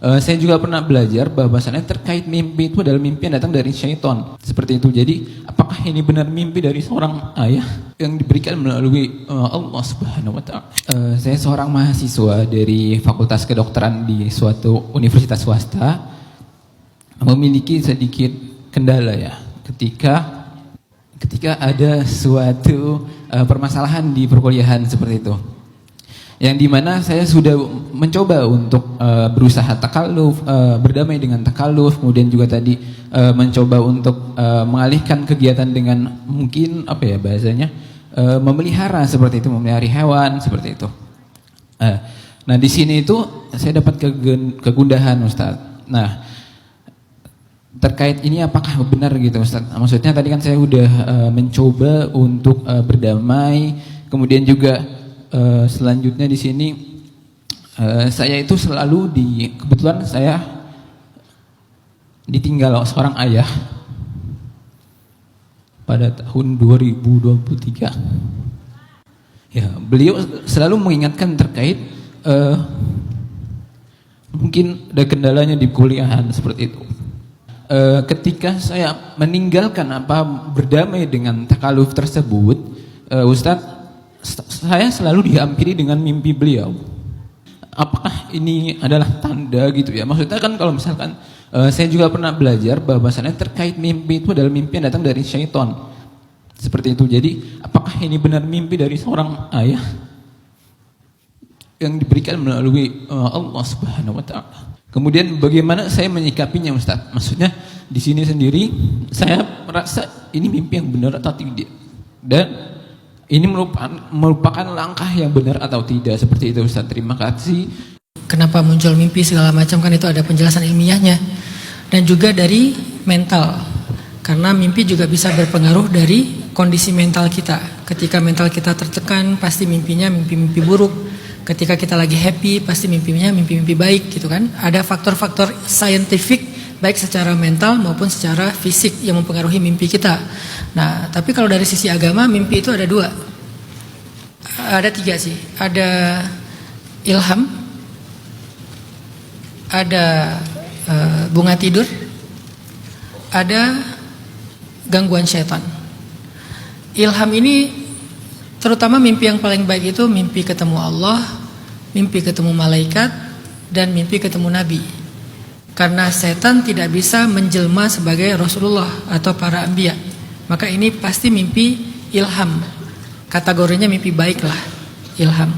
Saya juga pernah belajar bahwasannya terkait mimpi itu adalah mimpi yang datang dari syaitan. Seperti itu. Jadi, apakah ini benar mimpi dari seorang ayah yang diberikan melalui Allah Subhanahu wa Ta'ala? Saya seorang mahasiswa dari Fakultas Kedokteran di suatu universitas swasta, memiliki sedikit kendala ya ketika ada suatu permasalahan di perkuliahan seperti itu. Yang dimana saya sudah mencoba untuk berusaha takalluf, berdamai dengan takalluf, kemudian juga tadi mencoba untuk mengalihkan kegiatan dengan mungkin apa ya bahasanya, memelihara seperti itu, memelihara hewan seperti itu. Nah di sini itu saya dapat kegundahan Ustaz. Nah terkait ini apakah benar gitu Ustaz? Maksudnya tadi kan saya udah mencoba untuk berdamai, kemudian juga selanjutnya di sini saya itu selalu kebetulan saya ditinggal seorang ayah pada tahun 2023. Ya, beliau selalu mengingatkan terkait mungkin ada kendalanya di kuliahan seperti itu. Ketika saya meninggalkan berdamai dengan takaluf tersebut, Ustadz, saya selalu dihampiri dengan mimpi beliau. Apakah ini adalah tanda gitu ya? Maksudnya kan kalau misalkan saya juga pernah belajar bahwasannya terkait mimpi itu adalah mimpi yang datang dari syaitan. Seperti itu. Jadi apakah ini benar mimpi dari seorang ayah yang diberikan melalui Allah Subhanahu wa Ta'ala? Kemudian bagaimana saya menyikapinya Ustaz? Maksudnya di sini sendiri saya merasa ini mimpi yang benar atau tidak, dan ini merupakan langkah yang benar atau tidak, seperti itu Ustaz. Terima kasih. Kenapa muncul mimpi segala macam, kan itu ada penjelasan ilmiahnya. Dan juga dari mental, karena mimpi juga bisa berpengaruh dari kondisi mental kita. Ketika mental kita tertekan, pasti mimpinya mimpi-mimpi buruk. Ketika kita lagi happy, pasti mimpinya mimpi-mimpi baik gitu kan. Ada faktor-faktor saintifik baik secara mental maupun secara fisik yang mempengaruhi mimpi kita. Nah, tapi kalau dari sisi agama, mimpi itu ada dua. Ada tiga sih. Ada ilham, ada bunga tidur, ada gangguan syaitan. Ilham ini terutama mimpi yang paling baik itu mimpi ketemu Allah, mimpi ketemu malaikat, dan mimpi ketemu Nabi. Karena setan tidak bisa menjelma sebagai Rasulullah atau para anbiya. Maka ini pasti mimpi ilham. Kategorinya mimpi baik lah, ilham.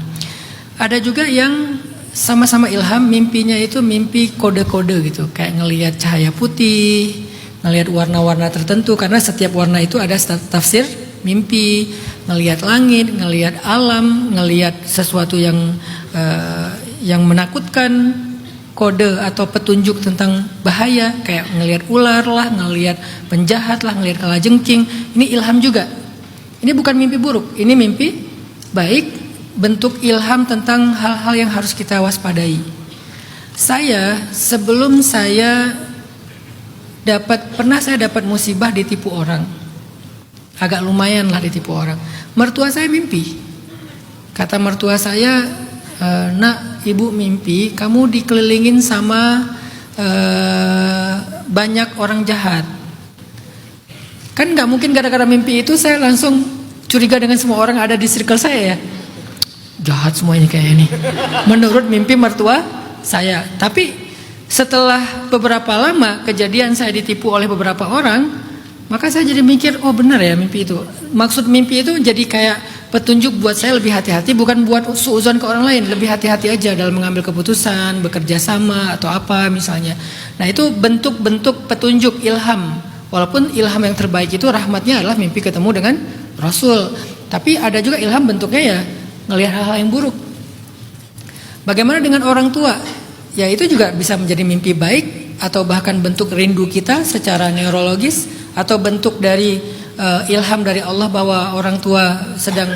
Ada juga yang sama-sama ilham, mimpinya itu mimpi kode-kode gitu. Kayak ngelihat cahaya putih, ngelihat warna-warna tertentu. Karena setiap warna itu ada tafsir mimpi. Ngelihat langit, ngelihat alam, ngelihat sesuatu yang menakutkan, kode atau petunjuk tentang bahaya, kayak ngelihat ular lah, ngelihat penjahat lah, ngelihat kalajengking. Ini ilham juga. Ini bukan mimpi buruk, ini mimpi baik, bentuk ilham tentang hal-hal yang harus kita waspadai. Sebelum saya pernah dapat musibah ditipu orang. Agak lumayan lah ditipu orang. Mertua saya mimpi. Kata mertua saya, nak, ibu mimpi kamu dikelilingin sama banyak orang jahat. Kan gak mungkin gara-gara mimpi itu saya langsung curiga dengan semua orang ada di circle saya ya. Jahat semuanya kayak ini. Menurut mimpi mertua saya. Tapi setelah beberapa lama kejadian saya ditipu oleh beberapa orang, maka saya jadi mikir, oh benar ya mimpi itu. Maksud mimpi itu jadi kayak petunjuk buat saya lebih hati-hati, bukan buat suuzon ke orang lain. Lebih hati-hati aja dalam mengambil keputusan, bekerja sama atau apa misalnya. Nah itu bentuk-bentuk petunjuk ilham. Walaupun ilham yang terbaik itu rahmatnya adalah mimpi ketemu dengan Rasul. Tapi ada juga ilham bentuknya ya ngelihat hal-hal yang buruk. Bagaimana dengan orang tua? Ya itu juga bisa menjadi mimpi baik, atau bahkan bentuk rindu kita secara neurologis, atau bentuk dari ilham dari Allah bahwa orang tua sedang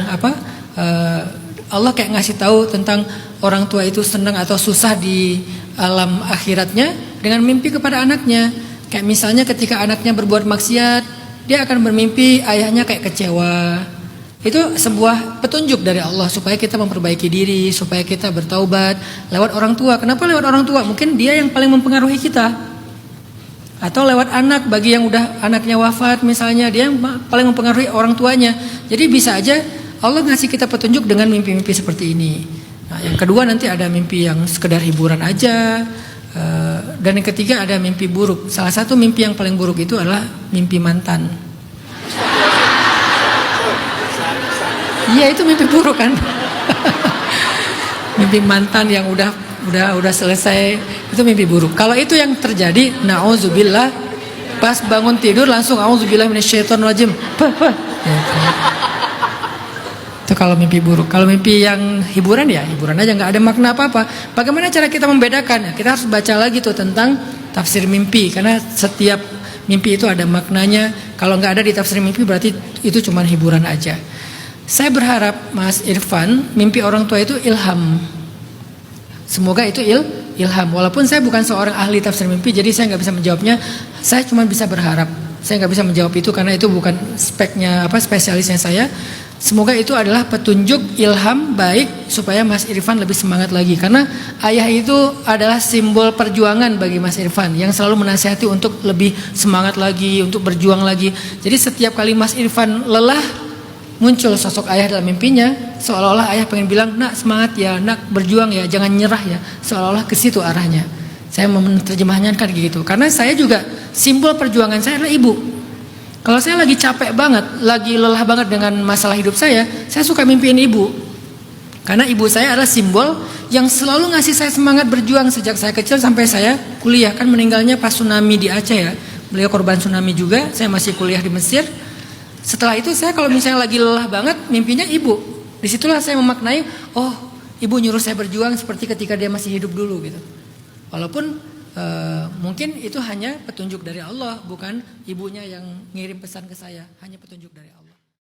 Allah kayak ngasih tahu tentang orang tua itu senang atau susah di alam akhiratnya dengan mimpi kepada anaknya. Kayak misalnya ketika anaknya berbuat maksiat, dia akan bermimpi ayahnya kayak kecewa, Itu sebuah petunjuk dari Allah supaya kita memperbaiki diri, supaya kita bertaubat lewat orang tua. Kenapa lewat orang tua? Mungkin dia yang paling mempengaruhi kita. Atau lewat anak, bagi yang udah anaknya wafat misalnya, dia yang paling mempengaruhi orang tuanya. Jadi bisa aja Allah ngasih kita petunjuk dengan mimpi-mimpi seperti ini. Nah, yang kedua nanti ada mimpi yang sekedar hiburan aja. Dan yang ketiga ada mimpi buruk. Salah satu mimpi yang paling buruk itu adalah mimpi mantan. Iya, itu mimpi buruk kan. Mimpi mantan yang udah selesai, itu mimpi buruk. Kalau itu yang terjadi, nauzubillah, pas bangun tidur langsung auzubillah minasyaitonirrajim. Itu kalau mimpi buruk. Kalau mimpi yang hiburan, ya hiburan aja, nggak ada makna apa-apa. Bagaimana cara kita membedakan? Kita harus baca lagi tuh tentang tafsir mimpi, karena setiap mimpi itu ada maknanya. Kalau nggak ada di tafsir mimpi berarti itu cuma hiburan aja. Saya berharap Mas Irfan, mimpi orang tua itu ilham. Semoga itu ilham. Walaupun saya bukan seorang ahli tafsir mimpi, jadi saya nggak bisa menjawabnya. Saya cuma bisa berharap. Saya nggak bisa menjawab itu karena itu bukan spesialisnya saya. Semoga itu adalah petunjuk ilham baik supaya Mas Irfan lebih semangat lagi. Karena ayah itu adalah simbol perjuangan bagi Mas Irfan yang selalu menasihati untuk lebih semangat lagi, untuk berjuang lagi. Jadi setiap kali Mas Irfan lelah, muncul sosok ayah dalam mimpinya, seolah-olah ayah pengen bilang, nak semangat ya, nak berjuang ya, jangan nyerah ya. Seolah-olah ke situ arahnya. Saya menerjemahnya kan gitu. Karena saya juga simbol perjuangan saya adalah ibu. Kalau saya lagi capek banget, lagi lelah banget dengan masalah hidup saya suka mimpiin ibu. Karena ibu saya adalah simbol yang selalu ngasih saya semangat berjuang sejak saya kecil sampai saya kuliah. Kan meninggalnya pas tsunami di Aceh ya. Beliau korban tsunami juga, saya masih kuliah di Mesir. Setelah itu saya kalau misalnya lagi lelah banget, mimpinya ibu. Disitulah saya memaknai, oh ibu nyuruh saya berjuang seperti ketika dia masih hidup dulu gitu. Walaupun mungkin itu hanya petunjuk dari Allah, bukan ibunya yang ngirim pesan ke saya, hanya petunjuk dari Allah.